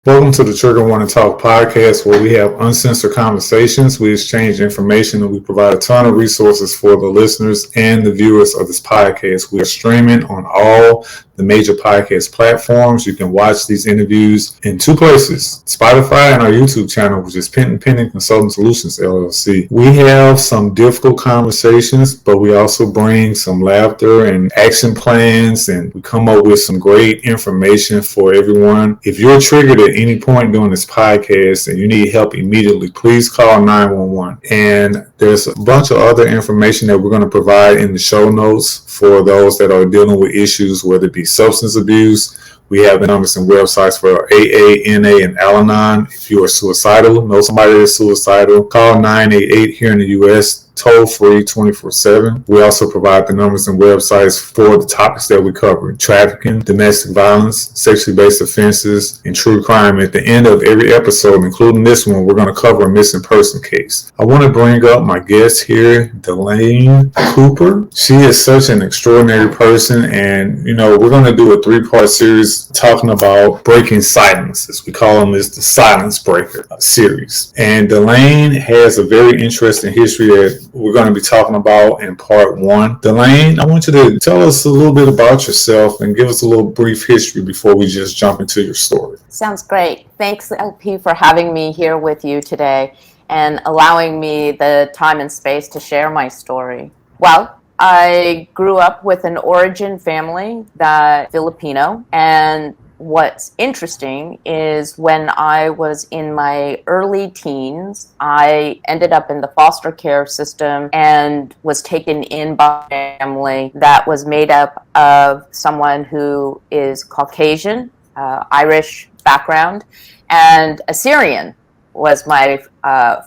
Welcome to the Trigger Warning Talk podcast, where we have uncensored conversations, we exchange information, and we provide a ton of resources for the listeners and the viewers of this podcast. We are streaming on all the major podcast platforms. You can watch these interviews in two places, Spotify and our YouTube channel, which is Pending Consulting Solutions, LLC. We have some difficult conversations, but we also bring some laughter and action plans, and we come up with some great information for everyone. If you're triggered at any point during this podcast and you need help immediately, please call 911. And there's a bunch of other information that we're going to provide in the show notes for those that are dealing with issues, whether it be substance abuse. We have the numbers and websites for AA, NA, and Al-Anon. If you are suicidal, know somebody that is suicidal, call 988 here in the U.S., toll free 24/7. We also provide the numbers and websites for the topics that we cover: trafficking, domestic violence, sexually based offenses, and true crime. At the end of every episode, including this one, we're going to cover a missing person case. I want to bring up my guest here, Delane Cooper. She is such an extraordinary person, and we're going to do a 3-part series talking about breaking silence, as we call them, is the Silence Breaker series. And Delane has a very interesting history that we're going to be talking about in part 1. Delane, I want you to tell us a little bit about yourself and give us a little brief history before we just jump into your story. Sounds great. Thanks, LP, for having me here with you today and allowing me the time and space to share my story. Well, I grew up with an origin family that's Filipino, and what's interesting is when I was in my early teens, I ended up in the foster care system and was taken in by a family that was made up of someone who is Caucasian, Irish background, and Assyrian was my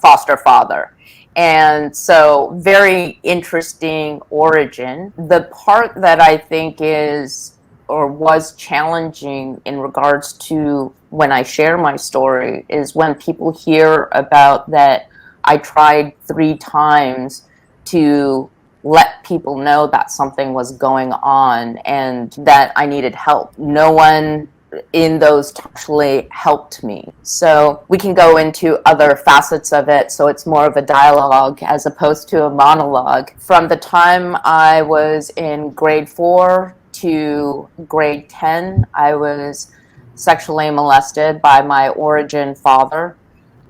foster father. And so very interesting origin. The part that I think is or was challenging in regards to when I share my story is when people hear about that I tried 3 times to let people know that something was going on and that I needed help. No one in those actually helped me. So we can go into other facets of it, so it's more of a dialogue as opposed to a monologue. From the time I was in grade 4 to grade 10, I was sexually molested by my origin father.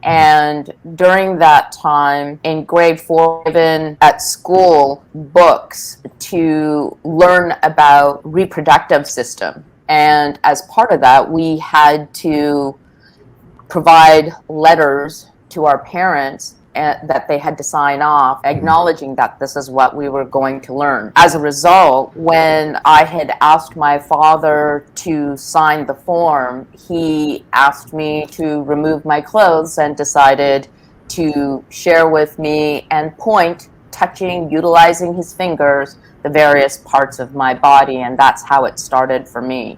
And during that time, in grade 4, given at school books to learn about reproductive system. And as part of that, we had to provide letters to our parents that they had to sign off, acknowledging that this is what we were going to learn. As a result, when I had asked my father to sign the form, he asked me to remove my clothes and decided to share with me and point, touching, utilizing his fingers, the various parts of my body, and that's how it started for me.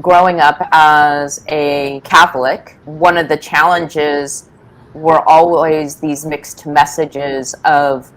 Growing up as a Catholic, one of the challenges were always these mixed messages of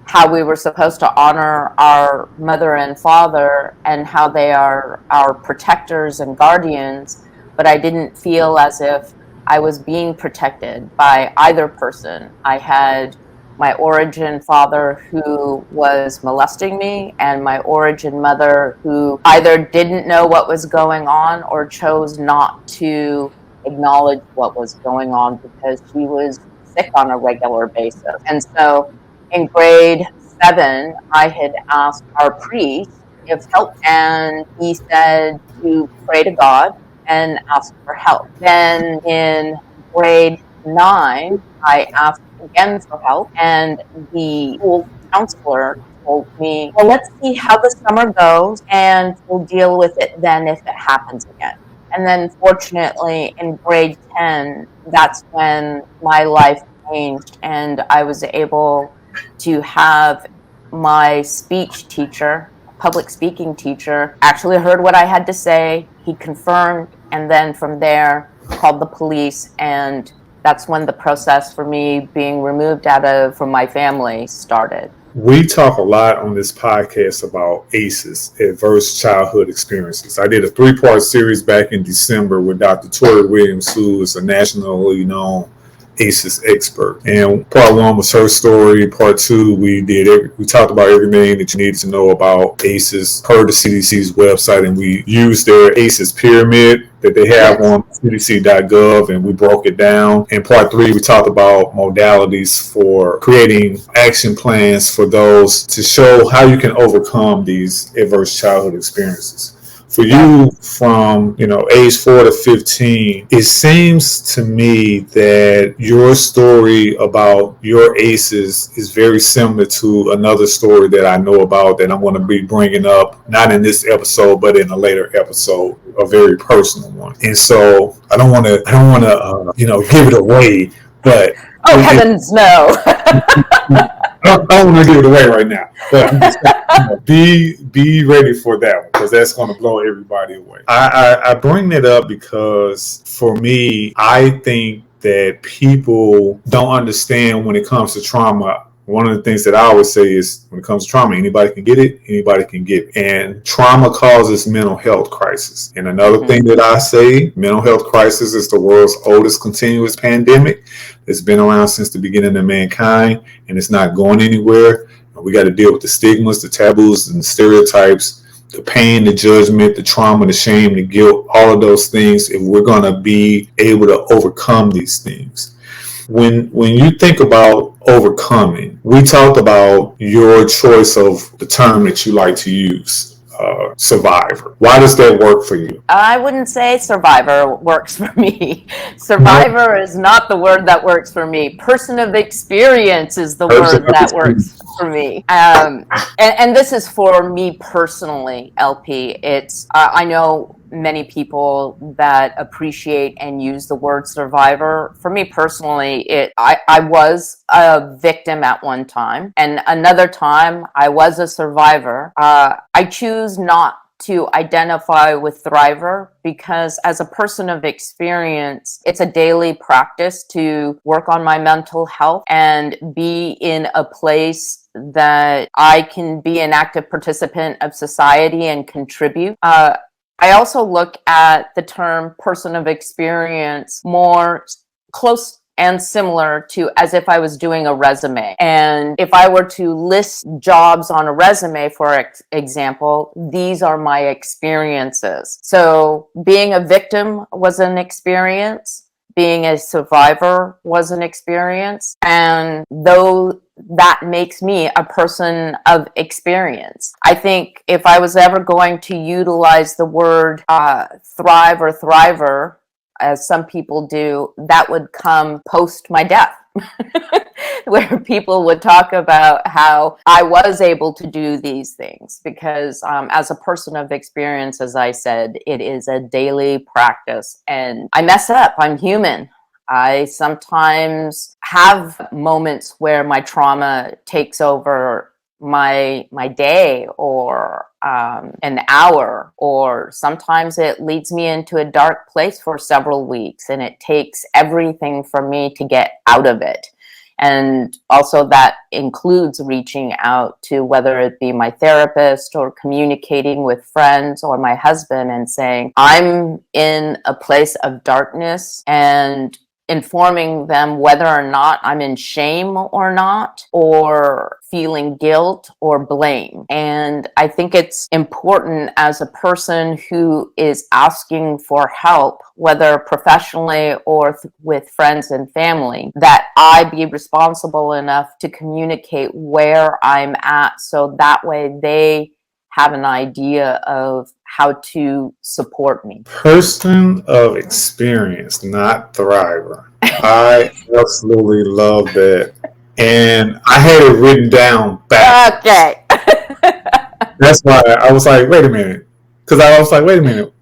how we were supposed to honor our mother and father and how they are our protectors and guardians, but I didn't feel as if I was being protected by either person. I had my origin father who was molesting me and my origin mother who either didn't know what was going on or chose not to acknowledge what was going on because she was sick on a regular basis. And so in grade 7, I had asked our priest if help, and he said to pray to God and ask for help. Then in grade 9, I asked again for help, and the school counselor told me, well, let's see how the summer goes, and we'll deal with it then if it happens again. And then fortunately in grade 10, that's when my life changed, and I was able to have my speech teacher, public speaking teacher, actually heard what I had to say. He confirmed, and then from there called the police, and that's when the process for me being removed from my family started. We talk a lot on this podcast about ACEs, adverse childhood experiences. I did a 3-part series back in December with Dr. Tori Williams, who is a nationally known ACEs expert. And part 1 was her story. Part 2, we talked about everything that you needed to know about ACEs per the CDC's website, and we used their ACEs pyramid that they have on cdc.gov, and we broke it down. In part 3, we talked about modalities for creating action plans for those to show how you can overcome these adverse childhood experiences. For you, from age 4 to 15, it seems to me that your story about your ACEs is very similar to another story that I know about that I'm going to be bringing up, not in this episode, but in a later episode, a very personal one. And so I don't want to give it away, but heavens no. I don't want to give it away right now, but I'm just be ready for that one, because that's going to blow everybody away. I bring that up because for me, I think that people don't understand when it comes to trauma. One of the things that I always say is, when it comes to trauma, anybody can get it, anybody can get it. And trauma causes mental health crisis. And another thing that I say, mental health crisis is the world's oldest continuous pandemic. It's been around since the beginning of mankind, and it's not going anywhere. We got to deal with the stigmas, the taboos, and the stereotypes, the pain, the judgment, the trauma, the shame, the guilt, all of those things, if we're going to be able to overcome these things. When you think about overcoming, we talked about your choice of the term that you like to use, survivor. Why does that work for you? I wouldn't say survivor works for me. Survivor is not the word that works for me. Person of experience is the word that works for me. And this is for me personally, LP. It's I know many people that appreciate and use the word survivor. For me personally, I was a victim at one time, and another time I was a survivor. I choose not to identify with thriver, because as a person of experience, it's a daily practice to work on my mental health and be in a place that I can be an active participant of society and contribute. I also look at the term person of experience more close and similar to as if I was doing a resume. And if I were to list jobs on a resume, for example, these are my experiences. So being a victim was an experience. Being a survivor was an experience. And though that makes me a person of experience, I think if I was ever going to utilize the word thrive or thriver, as some people do, that would come post my death, where people would talk about how I was able to do these things. Because as a person of experience, as I said, it is a daily practice, and I mess up. I'm human. I sometimes have moments where my trauma takes over my day, or an hour, or sometimes it leads me into a dark place for several weeks, and it takes everything for me to get out of it. And also that includes reaching out to, whether it be my therapist or communicating with friends or my husband and saying, I'm in a place of darkness, and informing them whether or not I'm in shame or not, or feeling guilt or blame. And I think it's important, as a person who is asking for help, whether professionally or with friends and family, that I be responsible enough to communicate where I'm at, so that way they have an idea of how to support me. Person of experience, not thriver. I absolutely love that. And I had it written down back. Okay. That's why I was like, wait a minute. Because I was like, wait a minute.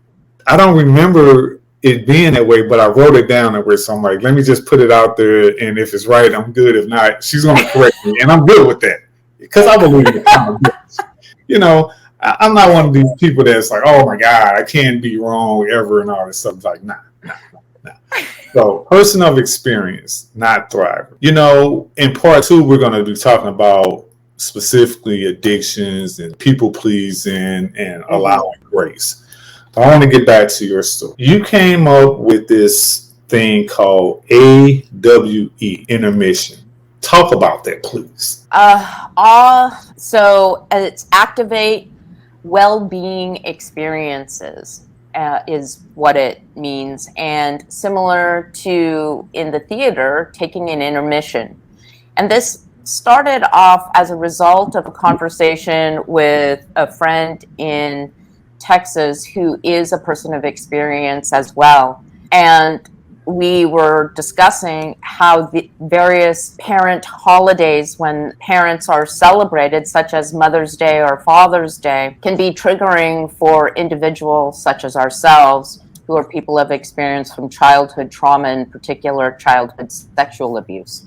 I don't remember it being that way, but I wrote it down that way. So I'm like, let me just put it out there. And if it's right, I'm good. If not, she's going to correct me. And I'm good with that. Because I believe in accountability. I'm not one of these people that's like, oh my God, I can't be wrong ever and all this stuff. Like, nah. So, person of experience, not thriver. In part 2, we're going to be talking about specifically addictions and people pleasing and allowing grace. I want to get back to your story. You came up with this thing called A.W.E, intermission. Talk about that, please. So it's activate well-being experiences is what it means. And similar to in the theater, taking an intermission. And this started off as a result of a conversation with a friend in Texas who is a person of experience as well. And we were discussing how the various parent holidays, when parents are celebrated, such as Mother's Day or Father's Day, can be triggering for individuals such as ourselves, who are people of experience from childhood trauma, in particular childhood sexual abuse.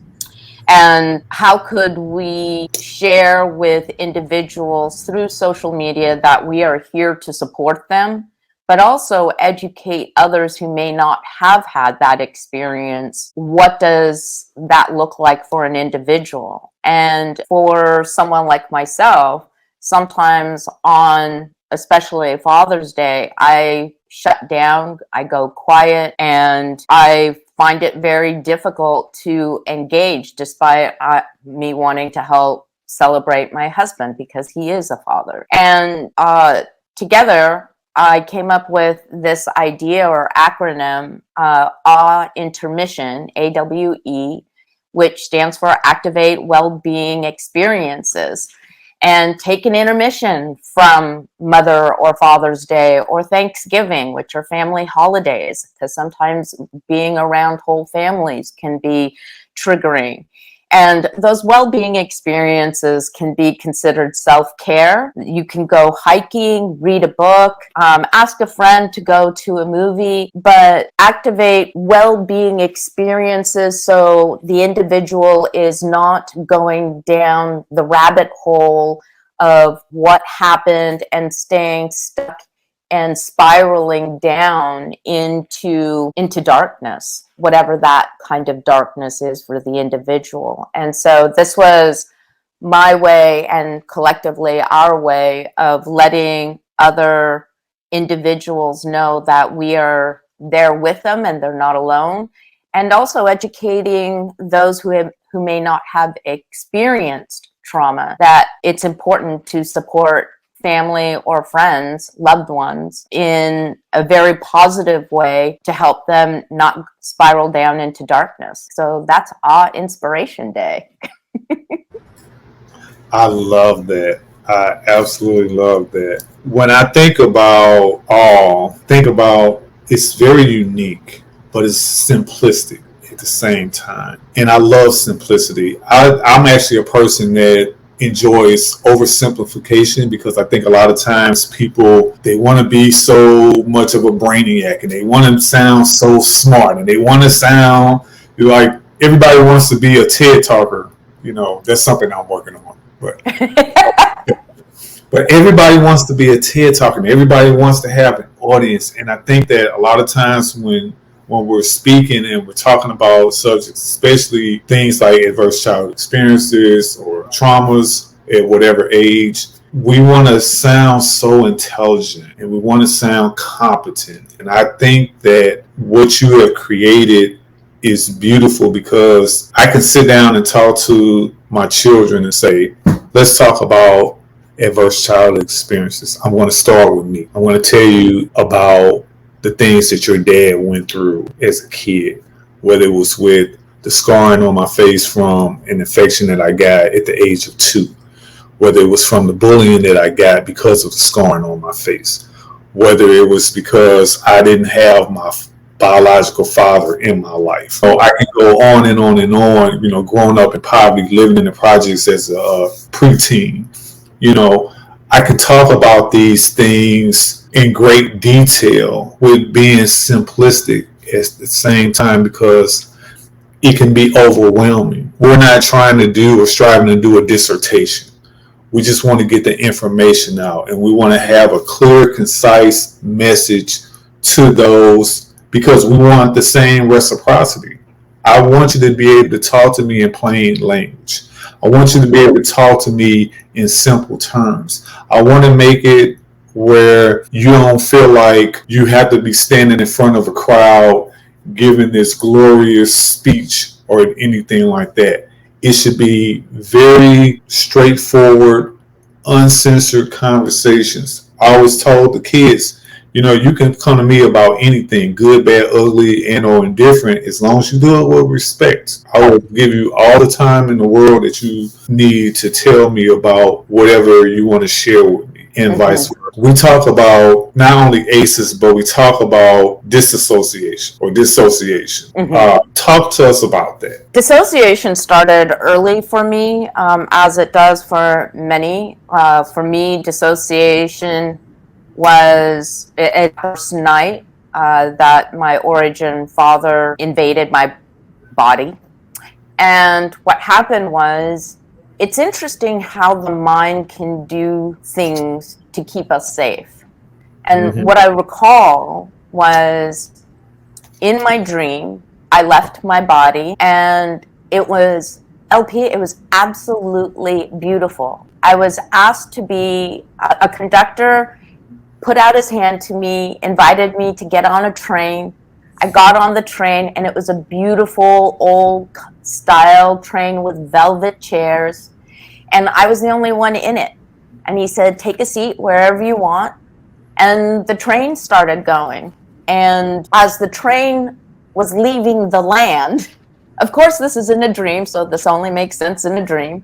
And how could we share with individuals through social media that we are here to support them, but also educate others who may not have had that experience? What does that look like for an individual? And for someone like myself, sometimes on especially Father's Day, I shut down, I go quiet, and I find it very difficult to engage despite me wanting to help celebrate my husband because he is a father. And together, I came up with this idea or acronym, intermission, A.W.E, which stands for Activate Well-Being Experiences. And take an intermission from Mother or Father's Day or Thanksgiving, which are family holidays, because sometimes being around whole families can be triggering. And those well-being experiences can be considered self-care. You can go hiking, read a book, ask a friend to go to a movie, but activate well-being experiences so the individual is not going down the rabbit hole of what happened and staying stuck and spiraling down into darkness, whatever that kind of darkness is for the individual. And so this was my way, and collectively our way, of letting other individuals know that we are there with them and they're not alone, and also educating those who may not have experienced trauma that it's important to support family or friends, loved ones, in a very positive way to help them not spiral down into darkness. So that's our Inspiration Day. I love that. I absolutely love that. When I think about it's very unique, but it's simplistic at the same time. And I love simplicity. I'm actually a person that enjoys oversimplification, because I think a lot of times people, they want to be so much of a brainiac and they want to sound so smart and they want to sound like everybody wants to be a TED talker. That's something I'm working on. But everybody wants to be a TED talker and everybody wants to have an audience. And I think that a lot of times when we're speaking and we're talking about subjects, especially things like adverse childhood experiences or traumas at whatever age, we want to sound so intelligent and we want to sound competent. And I think that what you have created is beautiful, because I can sit down and talk to my children and say, let's talk about adverse childhood experiences. I'm going to start with me. I want to tell you about the things that your dad went through as a kid, whether it was with the scarring on my face from an infection that I got at the age of 2, whether it was from the bullying that I got because of the scarring on my face, whether it was because I didn't have my biological father in my life. So I can go on and on and on, growing up in poverty, living in the projects as a preteen. I could talk about these things in great detail with being simplistic at the same time, because it can be overwhelming. We're not trying to do or striving to do a dissertation. We just want to get the information out, and we want to have a clear, concise message to those, because we want the same reciprocity. I want you to be able to talk to me in plain language. I I want you to be able to talk to me in simple terms. I want to make it where you don't feel like you have to be standing in front of a crowd giving this glorious speech or anything like that. It should be very straightforward, uncensored conversations. I always told the kids, you can come to me about anything, good, bad, ugly, and or indifferent, as long as you do it with respect. I will give you all the time in the world that you need to tell me about whatever you want to share with me, and vice versa. We talk about not only ACEs, but we talk about dissociation. Talk to us about that. Dissociation started early for me, as it does for many. For me, dissociation was a first night that my origin father invaded my body. And what happened was, it's interesting how the mind can do things to keep us safe. And what I recall was, in my dream, I left my body, and it was absolutely beautiful. I was asked to be a conductor, put out his hand to me, invited me to get on a train. I got on the train, and it was a beautiful old style train with velvet chairs, and I was the only one in it. And he said, take a seat wherever you want. And the train started going. And as the train was leaving the land, of course this is in a dream, so this only makes sense in a dream,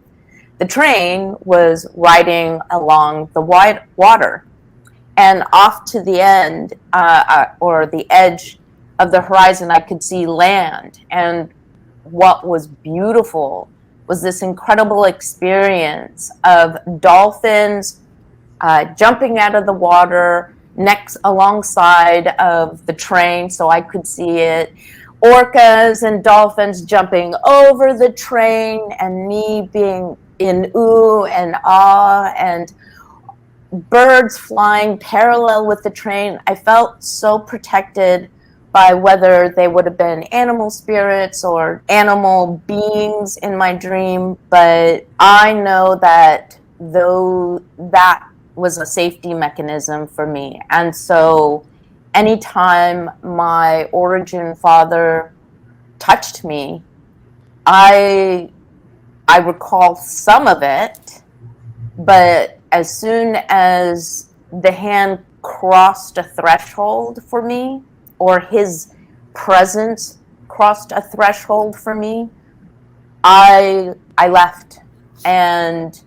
the train was riding along the wide water. And off to the end, or the edge of the horizon, I could see land. And what was beautiful was this incredible experience of dolphins jumping out of the water next alongside of the train, so I could see it. Orcas and dolphins jumping over the train, and me being in ooh and ah, and birds flying parallel with the train. I felt so protected by whether they would have been animal spirits or animal beings in my dream, but I know that though that was a safety mechanism for me. And so anytime my origin father touched me, I recall some of it, but as soon as the hand crossed a threshold for me, or his presence crossed a threshold for me, I left and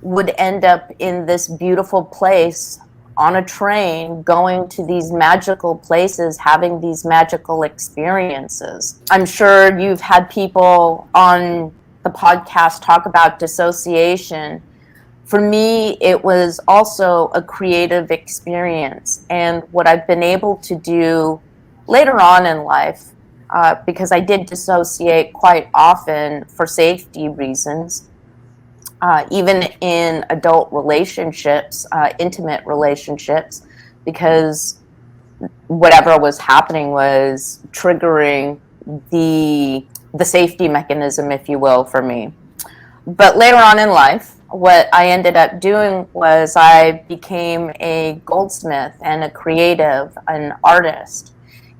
would end up in this beautiful place on a train, going to these magical places, having these magical experiences. I'm sure you've had people on the podcast talk about dissociation. For me, it was also a creative experience. And what I've been able to do later on in life, because I did dissociate quite often for safety reasons, even in adult relationships, intimate relationships, because whatever was happening was triggering the safety mechanism, if you will, for me. But later on in life, what I ended up doing was I became a goldsmith and a creative, an artist.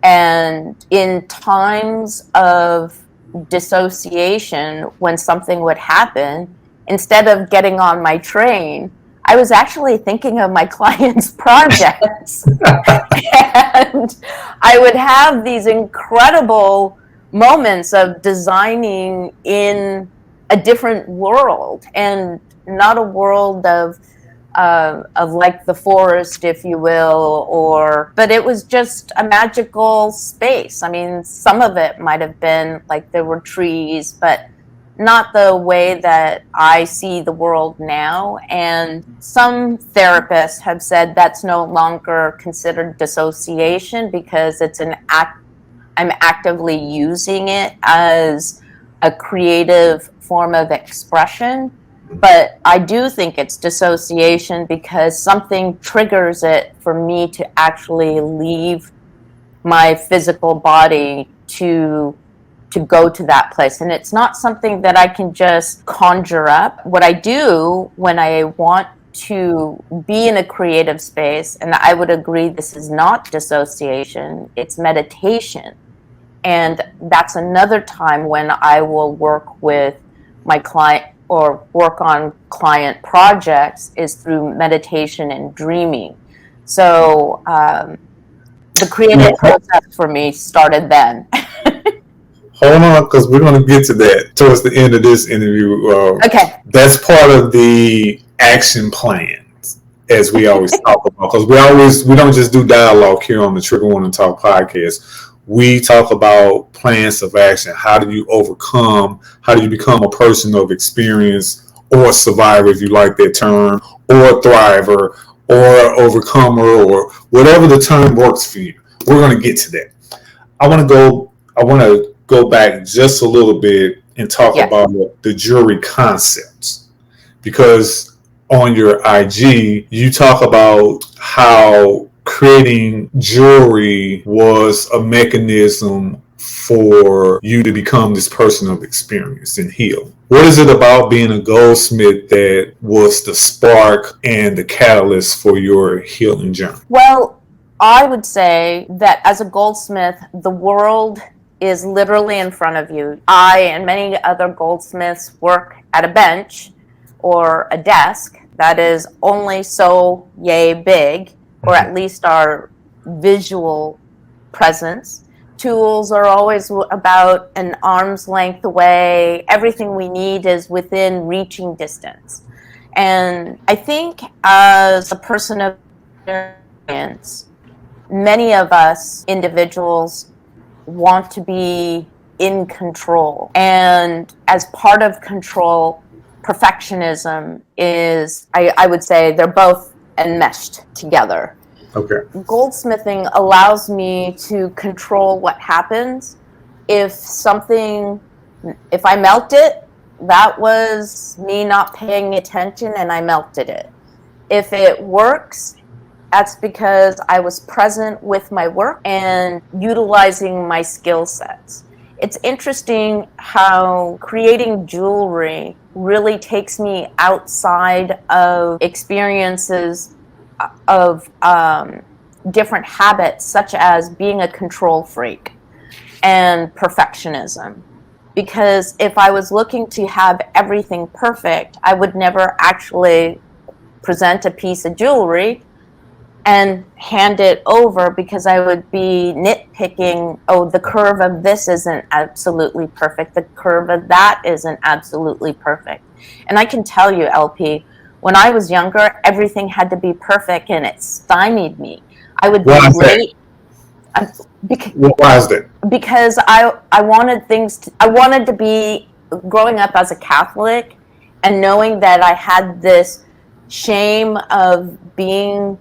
And in times of dissociation, when something would happen, instead of getting on my train, I was actually thinking of my clients' projects. And I would have these incredible moments of designing in a different world, and not a world of like the forest, if you will, but it was just a magical space. I mean, some of it might have been like there were trees, but not the way that I see the world now. And some therapists have said that's no longer considered dissociation, because it's I'm actively using it as a creative form of expression. But I do think it's dissociation because something triggers it for me to actually leave my physical body to to go to that place. And it's not something that I can just conjure up. What I do when I want to be in a creative space, and I would agree this is not dissociation, it's meditation. And that's another time when I will work with my client or work on client projects is through meditation and dreaming. So the creative process for me started then. Hold on, because we're going to get to that towards the end of this interview. Okay. That's part of the action plans, as we always talk about, because we don't just do dialogue here on the Trigger Warning Talk podcast. We talk about plans of action. How do you overcome? How do you become a person of experience, or a survivor, if you like that term, or a thriver, or overcomer, or whatever the term works for you? We're going to get to that. I want to go back just a little bit and talk about the jewelry concepts, because on your IG, you talk about how creating jewelry was a mechanism for you to become this person of experience and heal. What is it about being a goldsmith that was the spark and the catalyst for your healing journey? Well, I would say that as a goldsmith, the world is literally in front of you. I and many other goldsmiths work at a bench or a desk that is only so yay big, or at least our visual presence. Tools are always about an arm's length away. Everything we need is within reaching distance. And I think as a person of experience, many of us individuals want to be in control. And as part of control, perfectionism is, I would say, they're both enmeshed together. Okay. Goldsmithing allows me to control what happens. If I melt it, that was me not paying attention and I melted it. If it works, that's because I was present with my work and utilizing my skill sets. It's interesting how creating jewelry really takes me outside of experiences of different habits, such as being a control freak and perfectionism. Because if I was looking to have everything perfect, I would never actually present a piece of jewelry and hand it over, because I would be nitpicking, oh, the curve of this isn't absolutely perfect, the curve of that isn't absolutely perfect. And I can tell you, LP, when I was younger, everything had to be perfect and it stymied me. I would be late. Why is that? Because I wanted to be, growing up as a Catholic and knowing that I had this shame of being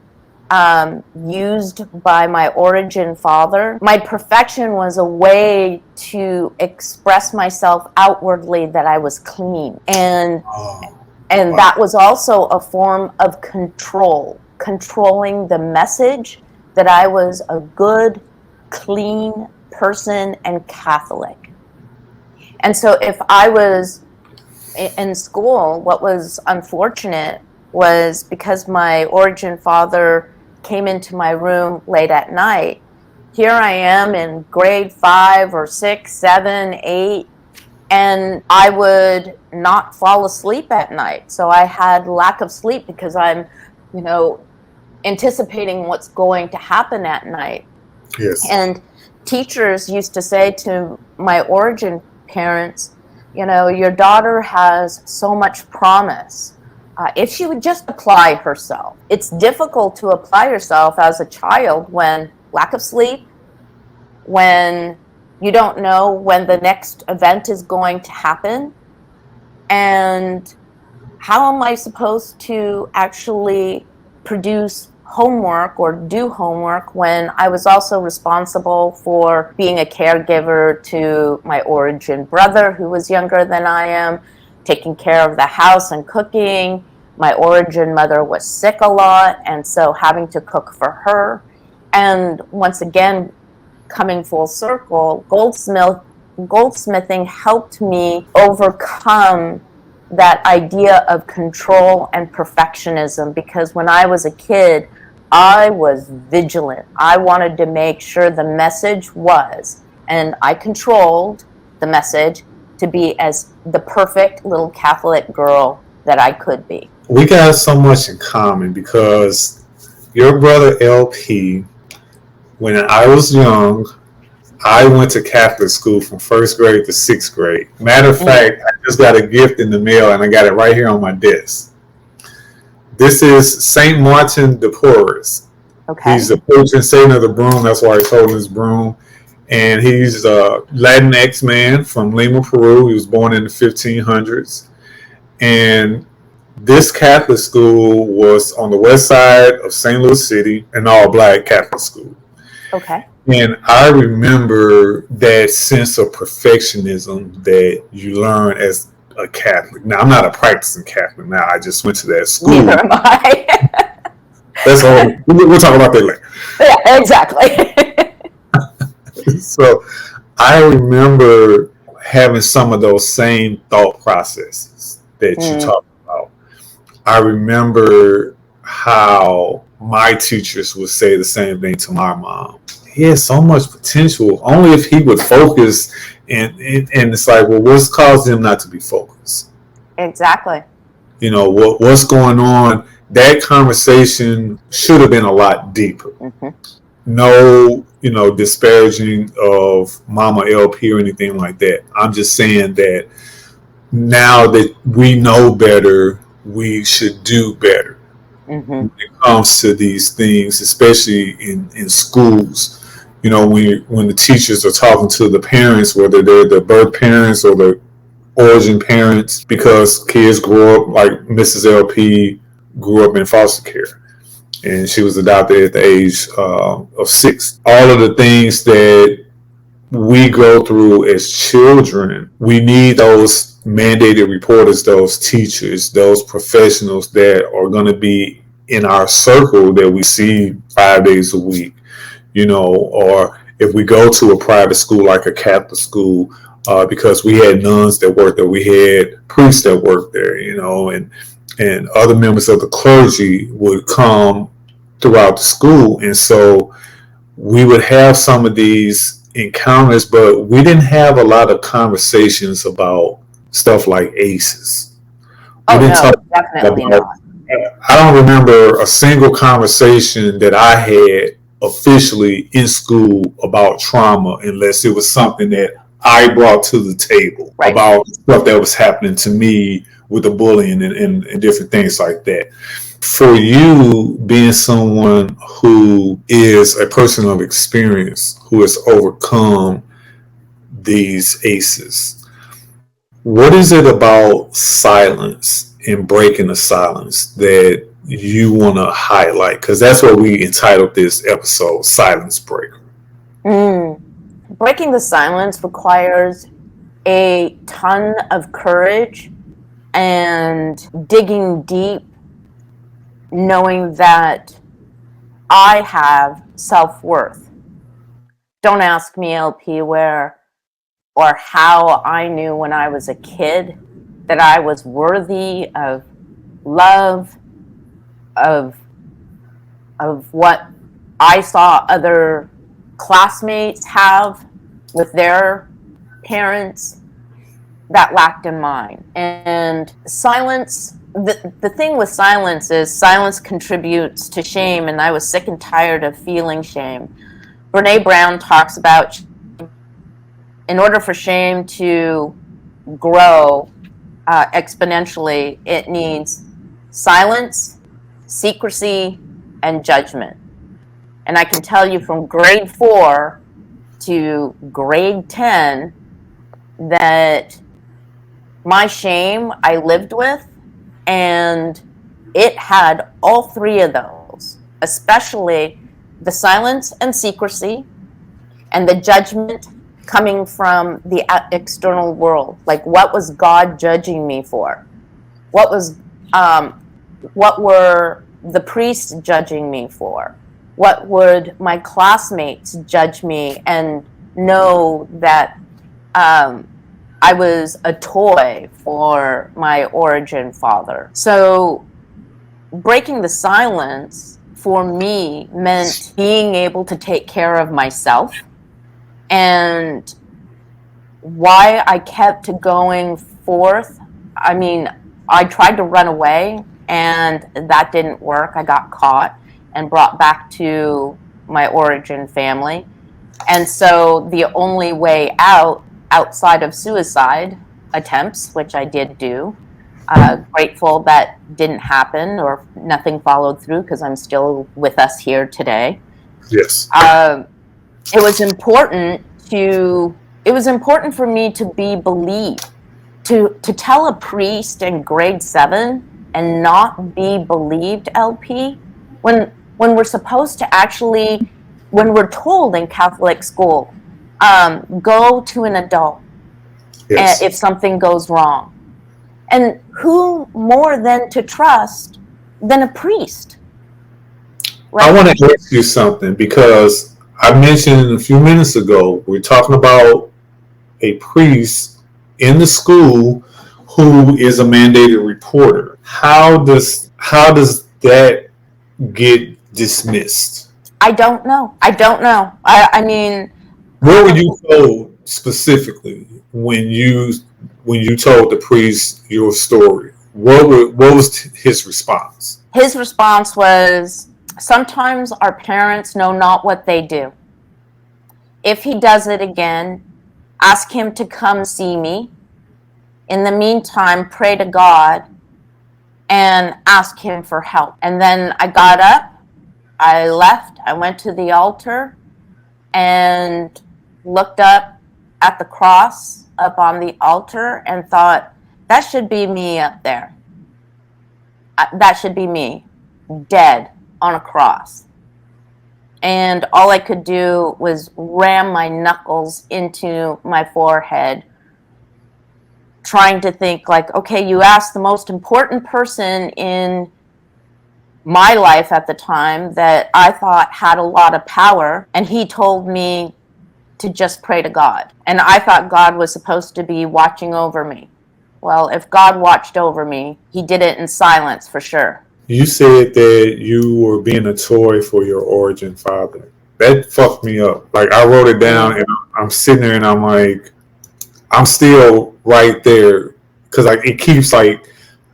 used by my origin father. My perfection was a way to express myself outwardly that I was clean. And that was also a form of controlling the message that I was a good, clean person and Catholic. And so if I was in school, what was unfortunate was because my origin father came into my room late at night. Here I am in grade 5 or 6, 7, 8, and I would not fall asleep at night. So I had lack of sleep because I'm, anticipating what's going to happen at night. Yes. And teachers used to say to my origin parents, your daughter has so much promise. If she would just apply herself. It's difficult to apply yourself as a child when lack of sleep, when you don't know when the next event is going to happen. And how am I supposed to actually produce homework or do homework when I was also responsible for being a caregiver to my origin brother who was younger than I am, taking care of the house and cooking. My origin mother was sick a lot, and so having to cook for her. And once again, coming full circle, goldsmithing helped me overcome that idea of control and perfectionism, because when I was a kid, I was vigilant. I wanted to make sure the message was, and I controlled the message to be as the perfect little Catholic girl that I could be. We got so much in common because your brother LP, when I was young, I went to Catholic school from first grade to sixth grade. Matter of fact, I just got a gift in the mail and I got it right here on my desk. This is St. Martin de Porres. Okay. He's the patron saint of the broom. That's why he's holding his broom. And he's a Latinx man from Lima, Peru. He was born in the 1500s. And this Catholic school was on the west side of St. Louis City, an all-black Catholic school. Okay. And I remember that sense of perfectionism that you learn as a Catholic. Now, I'm not a practicing Catholic now. I just went to that school. Neither am I. That's all. We'll talk about that later. Yeah, exactly. So I remember having some of those same thought processes that you talked about. I remember how my teachers would say the same thing to my mom. He has so much potential, only if he would focus. And it's like, well, what's caused him not to be focused? Exactly. You know, what's going on? That conversation should have been a lot deeper. Mm-hmm. No, disparaging of Mama LP or anything like that. I'm just saying that now that we know better, we should do better. Mm-hmm. When it comes to these things, especially in schools. When the teachers are talking to the parents, whether they're the birth parents or the origin parents, because kids grow up, like Mrs. LP grew up in foster care, and she was adopted at the age of 6. All of the things that we go through as children, we need those mandated reporters, those teachers, those professionals that are going to be in our circle that we see 5 days a week. Or if we go to a private school like a Catholic school, because we had nuns that worked there, we had priests that worked there, and other members of the clergy would come throughout the school. And so we would have some of these encounters, but we didn't have a lot of conversations about stuff like ACEs. Oh, no, definitely not. I don't remember a single conversation that I had officially in school about trauma, unless it was something that I brought to the table, right, about stuff that was happening to me with the bullying and different things like that. For you, being someone who is a person of experience, who has overcome these ACEs, what is it about silence and breaking the silence that you want to highlight? Because that's what we entitled this episode, Silence Breaker. Breaking the silence requires a ton of courage and digging deep, knowing that I have self-worth. Don't ask me, LP, where or how I knew when I was a kid that I was worthy of love, of what I saw other classmates have with their parents that lacked in mine. And silence, the thing with silence is silence contributes to shame, and I was sick and tired of feeling shame. Brene Brown talks about in order for shame to grow exponentially, it needs silence, secrecy, and judgment. And I can tell you from grade 4 to grade 10 that my shame I lived with, and it had all 3 of those, especially the silence and secrecy and the judgment coming from the external world. Like, what was God judging me for? What were the priests judging me for? What would my classmates judge me and know that I was a toy for my origin father. So breaking the silence for me meant being able to take care of myself. And why I kept going forth, I mean, I tried to run away and that didn't work. I got caught and brought back to my origin family. And so the only way out, outside of suicide attempts, which I did do, grateful that didn't happen or nothing followed through because I'm still with us here today. Yes. It was important for me to be believed. To tell a priest in grade 7 and not be believed, LP, when we're supposed to actually, when we're told in Catholic school, go to an adult if something goes wrong. And who more than to trust than a priest? Right? I want to ask you something because I mentioned a few minutes ago, we're talking about a priest in the school who is a mandated reporter. How does that get dismissed? I don't know. I mean, where were you told specifically when you told the priest your story? What was his response? His response was, sometimes our parents know not what they do. If he does it again, ask him to come see me. In the meantime, pray to God and ask him for help. And then I got up, I left, I went to the altar and looked up at the cross up on the altar and thought, that should be me up there. That should be me, dead on a cross. And all I could do was ram my knuckles into my forehead, trying to think like, okay, you asked the most important person in my life at the time that I thought had a lot of power, and he told me to just pray to God. And I thought God was supposed to be watching over me. Well, if God watched over me, he did it in silence for sure. You said that you were being a toy for your origin father. That fucked me up. Like, I wrote it down and I'm sitting there and I'm like, I'm still right there. Because it keeps like,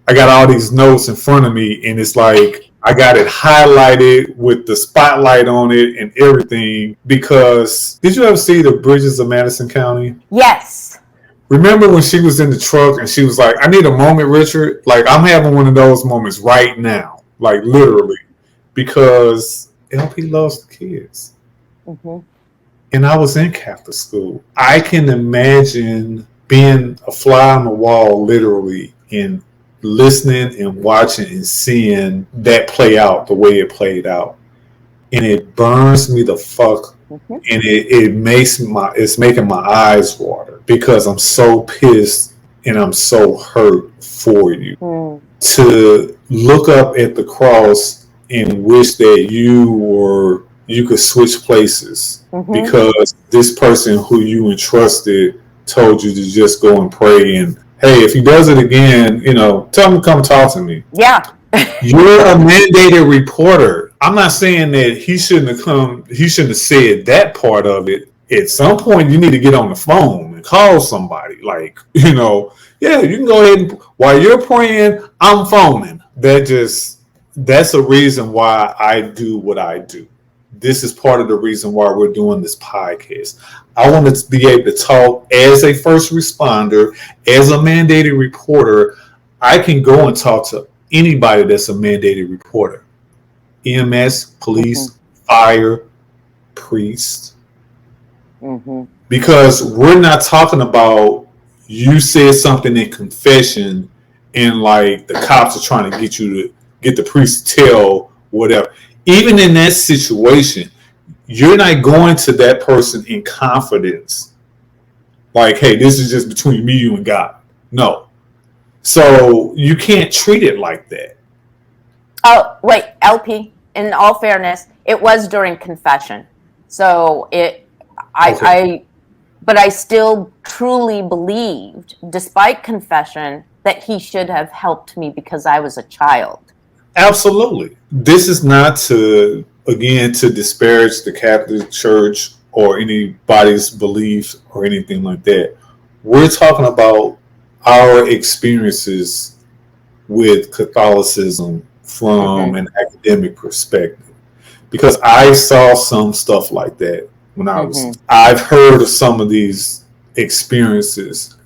I got all these notes in front of me and it's like, I got it highlighted with the spotlight on it and everything. Because did you ever see The Bridges of Madison County? Yes. Remember when she was in the truck and she was like, I need a moment, Richard. Like, I'm having one of those moments right now. Like, literally. Because LP loves the kids. Mm-hmm. And I was in Catholic school. I can imagine being a fly on the wall, literally, and listening and watching and seeing that play out the way it played out. And it burns me the fuck. Mm-hmm. And it's making my eyes water because I'm so pissed and I'm so hurt for you. To look up at the cross and wish that you could switch places because this person who you entrusted told you to just go and pray and, hey, if he does it again, tell him to come talk to me. Yeah. You're a mandated reporter. I'm not saying that he shouldn't have said that part of it. At some point, you need to get on the phone and call somebody. Like, yeah, you can go ahead and, while you're praying, I'm phoning. That's a reason why I do what I do. This is part of the reason why we're doing this podcast. I want to be able to talk as a first responder, as a mandated reporter. I can go and talk to anybody that's a mandated reporter. EMS, police, fire, priest. Because we're not talking about you said something in confession and like the cops are trying to get the priest to tell whatever. Even in that situation, you're not going to that person in confidence. Like, hey, this is just between me, you, and God. No. So you can't treat it like that. Oh, wait, LP, in all fairness, it was during confession. So I But I still truly believed, despite confession, that he should have helped me because I was a child. Absolutely. This is not to, again, to disparage the Catholic Church or anybody's beliefs or anything like that. We're talking about our experiences with Catholicism from an academic perspective. Because I saw some stuff like that when I've heard of some of these experiences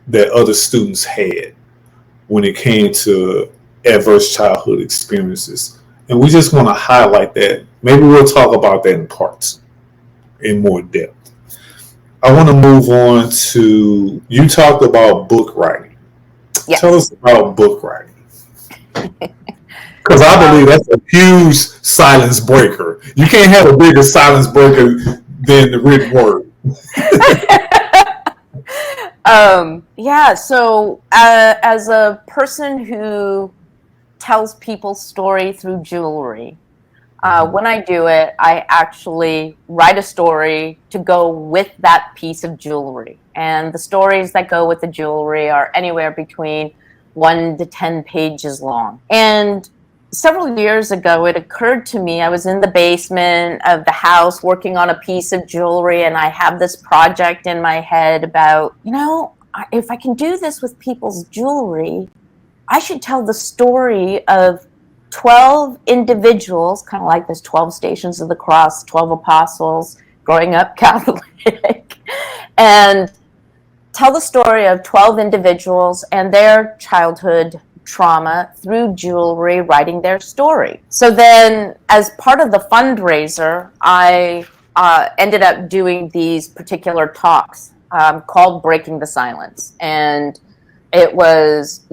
that other students had when it came to adverse childhood experiences. And we just want to highlight that. Maybe we'll talk about that in parts in more depth. I want to move on to, you talked about book writing. Yes. Tell us about book writing. Because I believe that's a huge silence breaker. You can't have a bigger silence breaker than the written word. So as a person who tells people's story through jewelry, when I do it, I actually write a story to go with that piece of jewelry. And the stories that go with the jewelry are anywhere between 1 to 10 pages long. And several years ago, it occurred to me, I was in the basement of the house working on a piece of jewelry, and I have this project in my head about, if I can do this with people's jewelry, I should tell the story of 12 individuals, kind of like this 12 Stations of the Cross, 12 apostles, growing up Catholic, and tell the story of 12 individuals and their childhood trauma through jewelry, writing their story. So then, as part of the fundraiser, I ended up doing these particular talks called Breaking the Silence. And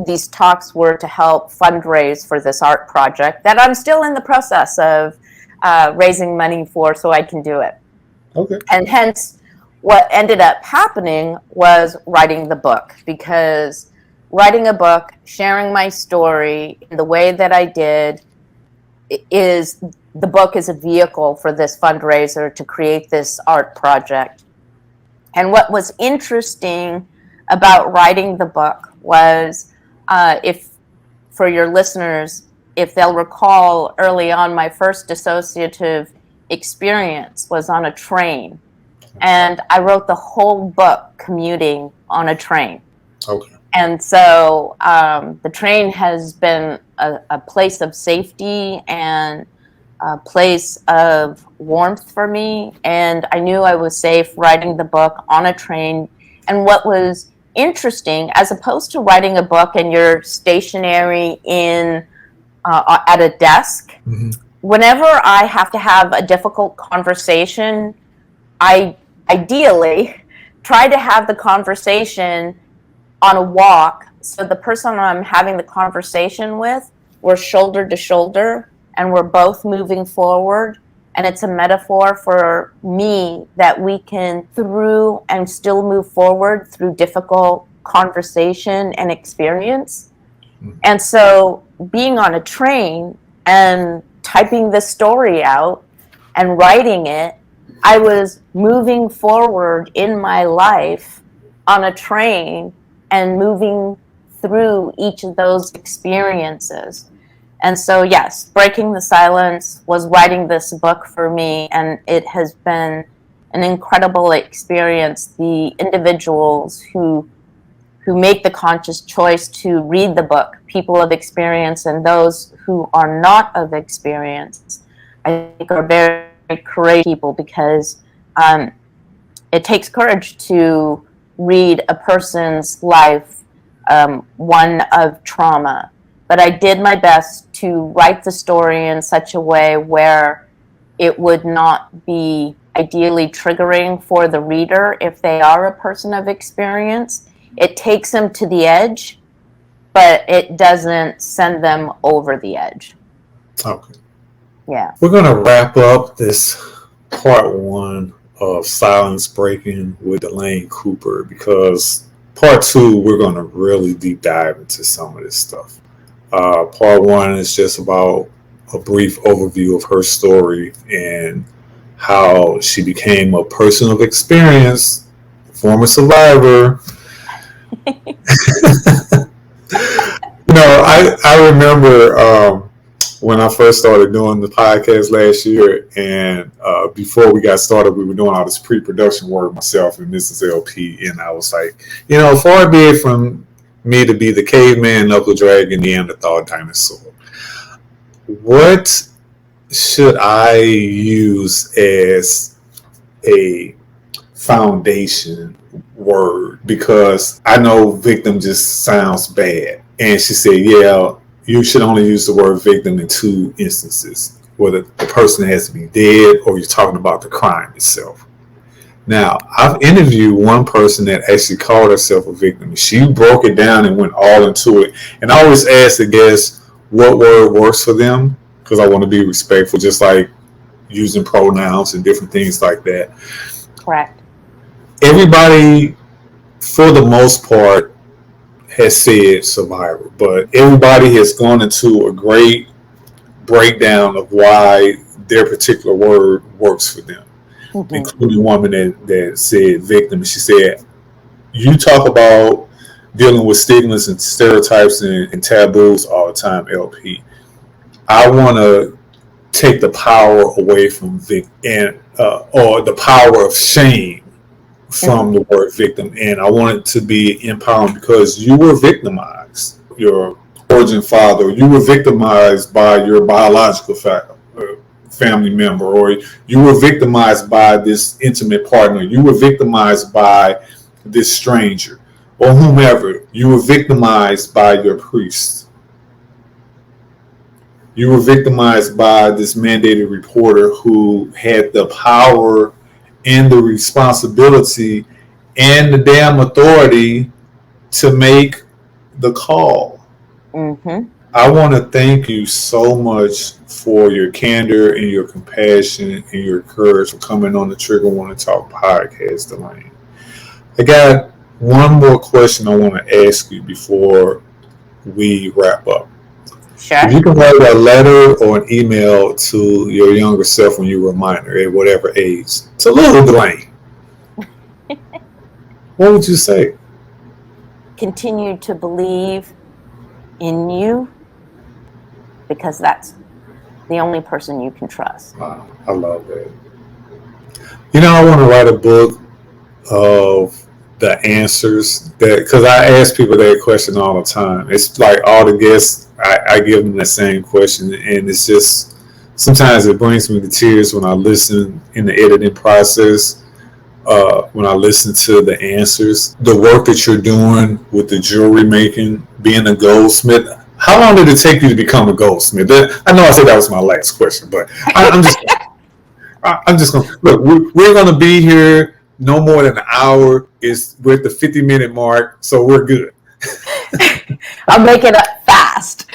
these talks were to help fundraise for this art project that I'm still in the process of raising money for so I can do it. Okay. And hence, what ended up happening was writing the book, because writing a book, sharing my story in the way that I did, the book is a vehicle for this fundraiser to create this art project. And what was interesting about writing the book was, for your listeners, if they'll recall, early on, my first dissociative experience was on a train. And I wrote the whole book commuting on a train. Okay. And so the train has been a place of safety and a place of warmth for me. And I knew I was safe writing the book on a train. And what was interesting, as opposed to writing a book and you're stationary at a desk, whenever I have to have a difficult conversation, I ideally try to have the conversation on a walk, so the person I'm having the conversation with, we're shoulder to shoulder and we're both moving forward, and it's a metaphor for me that we can through and still move forward through difficult conversation and experience. And so being on a train and typing this story out and writing it, I was moving forward in my life on a train and moving through each of those experiences. And so, yes, Breaking the Silence was writing this book for me, and it has been an incredible experience. The individuals who make the conscious choice to read the book, people of experience, and those who are not of experience, I think are very courageous people, because it takes courage to read a person's life, one of trauma. But I did my best to write the story in such a way where it would not be ideally triggering for the reader if they are a person of experience. It takes them to the edge, but it doesn't send them over the edge. Okay. Yeah. We're going to wrap up this part 1 of Silence Breaking with Delane Cooper, because part 2, we're going to really deep dive into some of this stuff. Part 1 is just about a brief overview of her story and how she became a person of experience former survivor. I remember when I first started doing the podcast last year, and before we got started, we were doing all this pre-production work, myself and Mrs. LP, and I was like, far be it from me to be the caveman, knuckle dragon, Neanderthal, dinosaur. What should I use as a foundation word? Because I know victim just sounds bad. And she said, yeah, you should only use the word victim in 2 instances, whether the person has to be dead or you're talking about the crime itself. Now, I've interviewed one person that actually called herself a victim. She broke it down and went all into it. And I always ask the guests what word works for them, because I want to be respectful, just like using pronouns and different things like that. Correct. Everybody, for the most part, has said survivor, but everybody has gone into a great breakdown of why their particular word works for them, including a woman that said victim. She said, you talk about dealing with stigmas and stereotypes and taboos all the time, LP. I want to take the power away from victim or the power of shame from the word victim, and I want it to be empowering because you were victimized. Your origin father, you were victimized by your biological family member, or you were victimized by this intimate partner, you were victimized by this stranger, or whomever. You were victimized by your priest. You were victimized by this mandated reporter who had the power and the responsibility and the damn authority to make the call. Mm-hmm. I want to thank you so much for your candor and your compassion and your courage for coming on the Trigger Want to Talk podcast, Delane. I got one more question I want to ask you before we wrap up. Sure. If you can write a letter or an email to your younger self when you were a minor, at whatever age, to little Delane, what would you say? Continue to believe in you, because that's the only person you can trust. Wow, I love that. I want to write a book of the answers because I ask people that question all the time. It's like all the guests, I give them the same question, and it's just sometimes it brings me to tears when I listen in the editing process. When I listen to the answers, the work that you're doing with the jewelry making, being a goldsmith. How long did it take you to become a goldsmith? I know I said that was my last question, but I'm just going to look. We're going to be here no more than an hour. We're at the 50-minute mark, so we're good. I'll make it up fast.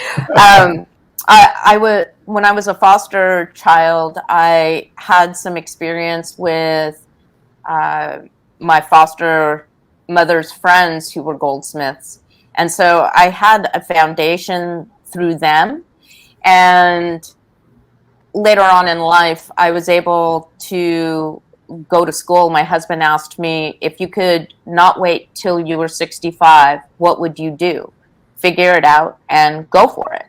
When I was a foster child, I had some experience with my foster mother's friends who were goldsmiths. And so I had a foundation through them. And later on in life, I was able to go to school. My husband asked me, if you could not wait till you were 65, what would you do? Figure it out and go for it.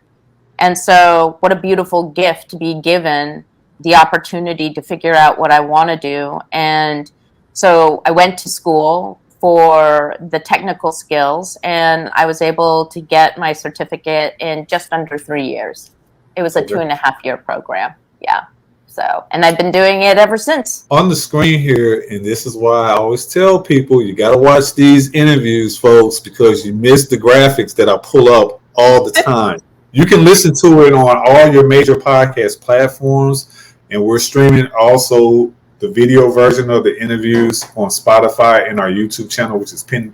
And so what a beautiful gift to be given the opportunity to figure out what I want to do. And so I went to school for the technical skills, and I was able to get my certificate in just under 3 years. It was a 2.5-year program. Yeah. So, and I've been doing it ever since. On the screen here, and this is why I always tell people, you got to watch these interviews, folks, because you miss the graphics that I pull up all the time. You can listen to it on all your major podcast platforms, and we're streaming also the video version of the interviews on Spotify and our YouTube channel, which is Penn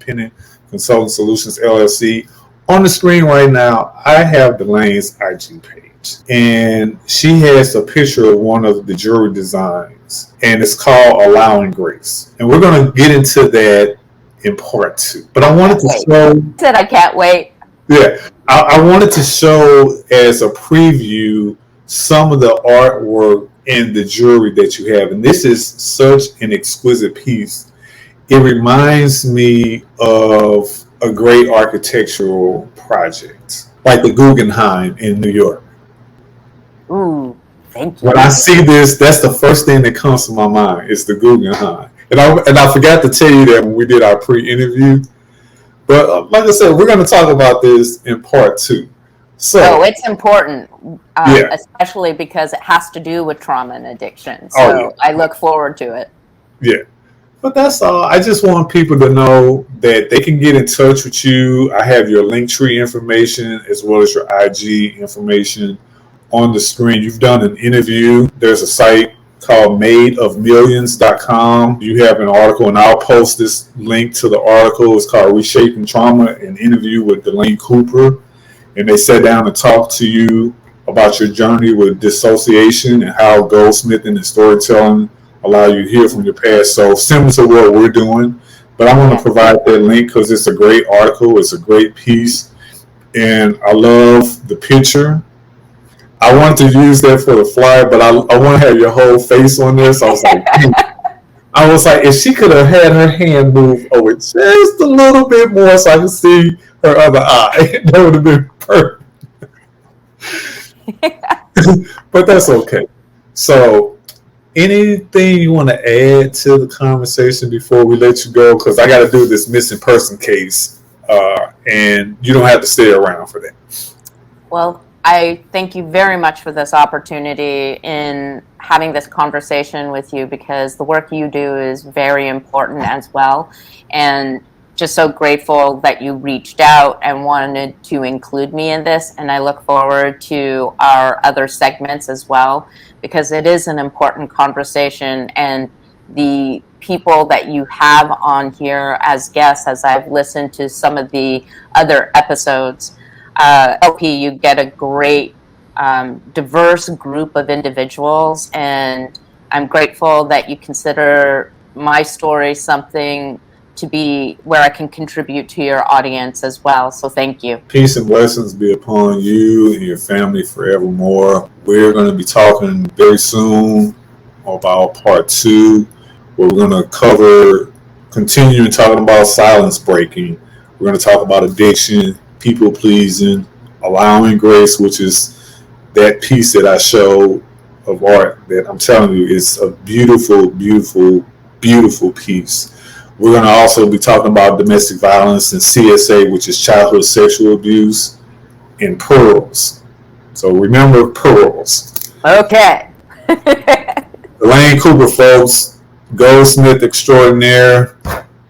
Consulting Solutions LLC. On the screen right now, I have Delane's IG page, and she has a picture of one of the jewelry designs, and it's called Allowing Grace. And we're going to get into that in part 2. But I wanted to show... I can't wait. Yeah, I wanted to show as a preview some of the artwork and the jewelry that you have. And this is such an exquisite piece. it reminds me of a great architectural project, like the Guggenheim in New York. Ooh, thank When you. I see this, that's the first thing that comes to my mind is the Guggenheim. And I forgot to tell you that when we did our pre-interview. But like I said, we're going to talk about this in part 2. So, it's important, yeah. especially because it has to do with trauma and addiction. So Oh, yeah. I look forward to it. Yeah. But that's all. I just want people to know that they can get in touch with you. I have your Linktree information as well as your IG information on the screen. You've done an interview. There's a site called madeofmillions.com. You have an article, and I'll post this link to the article. It's called Reshaping Trauma, an interview with Delane Cooper. And they sat down and talked to you about your journey with dissociation and how Goldsmith and his storytelling allow you to hear from your past. So similar to what we're doing, but I want to provide that link because it's a great article. It's a great piece. And I love the picture. I wanted to use that for the flyer, but I want to have your whole face on this. I was like, if she could have had her hand move over just a little bit more so I could see her other eye, that would have been perfect. But that's okay. So, anything you want to add to the conversation before we let you go? Because I got to do this missing person case, and you don't have to stay around for that. Well, I thank you very much for this opportunity in having this conversation with you, because the work you do is very important as well. And just so grateful that you reached out and wanted to include me in this. And I look forward to our other segments as well, because it is an important conversation. And the people that you have on here as guests, as I've listened to some of the other episodes, LP, you get a great diverse group of individuals, and I'm grateful that you consider my story something to be where I can contribute to your audience as well. So thank you. Peace and blessings be upon you and your family forevermore. We're going to be talking very soon about part 2, where we're going to continue talking about silence breaking. We're going to talk about addiction, people pleasing, allowing grace, which is that piece that I show of art that I'm telling you is a beautiful, beautiful, beautiful piece. We're going to also be talking about domestic violence and CSA, which is childhood sexual abuse, and pearls. So remember pearls. Okay. Delane Cooper, folks, Goldsmith extraordinaire,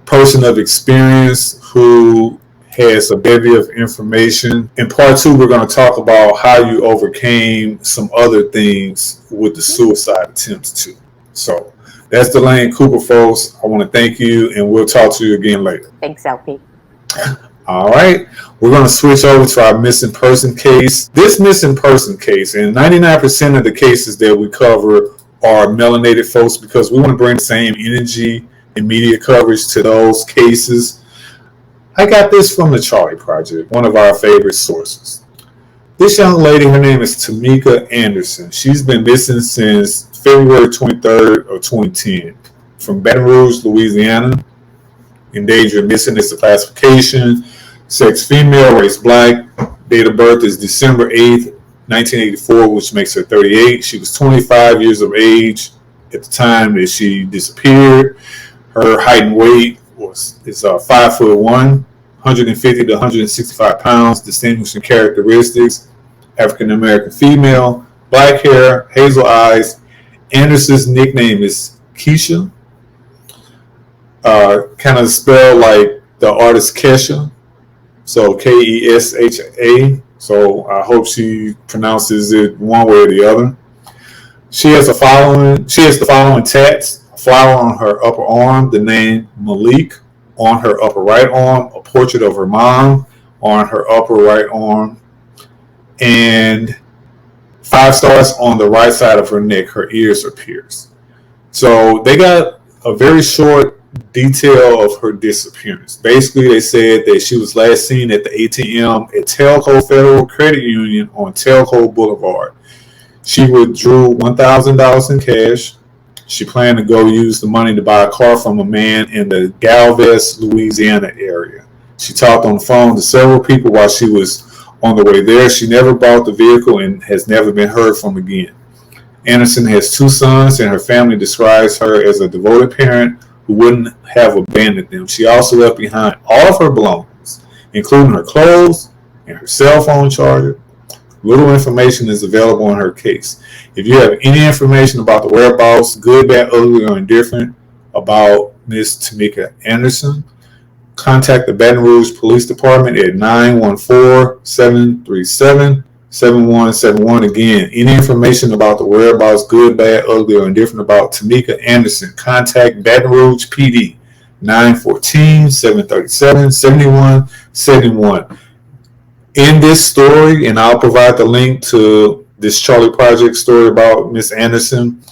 person of experience who has a bevy of information. In part 2, we're going to talk about how you overcame some other things with the suicide attempts too. So that's Delane Cooper, folks. I want to thank you, and we'll talk to you again later. Thanks, LP. All right. We're going to switch over to our missing person case. This missing person case, and 99% of the cases that we cover are melanated folks, because we want to bring the same energy and media coverage to those cases. I got this from the Charlie Project, one of our favorite sources. This young lady, her name is TAMEKA Anderson. She's been missing since February 23rd of 2010 from Baton Rouge, Louisiana. In danger of missing is the classification. Sex female, race black. Date of birth is December 8th, 1984, which makes her 38. She was 25 years of age at the time that she disappeared. Her height and weight is 5'1", 150 to 165 pounds. Distinguishing characteristics: African American female, black hair, hazel eyes. Anderson's nickname is Keisha. Kind of spelled like the artist Kesha, so Kesha. So I hope she pronounces it one way or the other. She has the following tats: a flower on her upper arm, the name Malik on her upper right arm, a portrait of her mom on her upper right arm, and 5 stars on the right side of her neck. Her ears are pierced. So they got a very short detail of her disappearance. Basically, they said that she was last seen at the ATM at Telco Federal Credit Union on Telco Boulevard. She withdrew $1,000 in cash, She planned to go use the money to buy a car from a man in the Galvez, Louisiana area. She talked on the phone to several people while she was on the way there. She never bought the vehicle and has never been heard from again. Anderson has 2 sons, and her family describes her as a devoted parent who wouldn't have abandoned them. She also left behind all of her belongings, including her clothes and her cell phone charger. Little information is available on her case. If you have any information about the whereabouts, good, bad, ugly, or indifferent, about Miss TAMEKA Anderson, contact the Baton Rouge Police Department at 914-737-7171. Again, any information about the whereabouts, good, bad, ugly, or indifferent, about TAMEKA Anderson, contact Baton Rouge PD, 914-737-7171. In this story, and I'll provide the link to this Charlie Project story about Miss Anderson,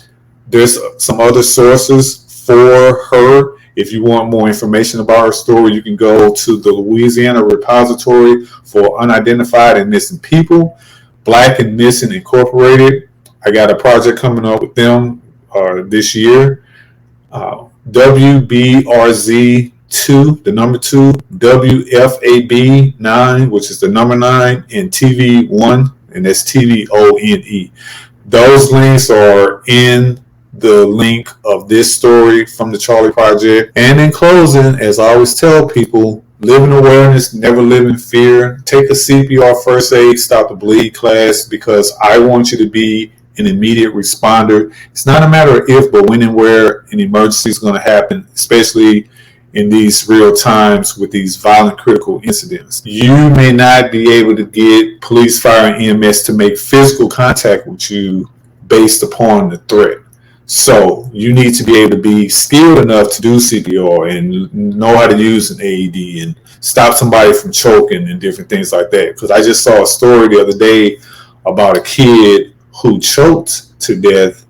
there's some other sources for her. If you want more information about her story, you can go to the Louisiana Repository for Unidentified and Missing People, Black and Missing Incorporated. I got a project coming up with them this year. WBRZ 2, the number 2, WFAB 9, which is the number 9, and TV 1, and that's TVONE. Those links are in the link of this story from the Charlie Project. And in closing, as I always tell people, live in awareness, never live in fear. Take a CPR first aid, stop the bleed class, because I want you to be an immediate responder. It's not a matter of if, but when and where an emergency is going to happen, especially in these real times with these violent critical incidents. You may not be able to get police, fire, and EMS to make physical contact with you based upon the threat. So you need to be able to be skilled enough to do CPR and know how to use an AED and stop somebody from choking and different things like that. Because I just saw a story the other day about a kid who choked to death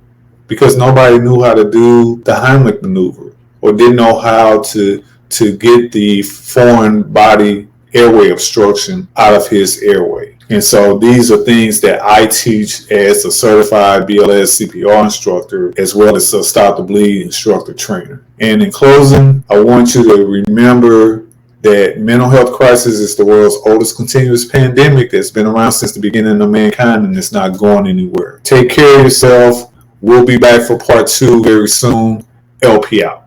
because nobody knew how to do the Heimlich maneuver, or didn't know how to get the foreign body airway obstruction out of his airway. And so these are things that I teach as a certified BLS CPR instructor, as well as a Stop the Bleed instructor trainer. And in closing, I want you to remember that mental health crisis is the world's oldest continuous pandemic that's been around since the beginning of mankind, and it's not going anywhere. Take care of yourself. We'll be back for part 2 very soon. LP out.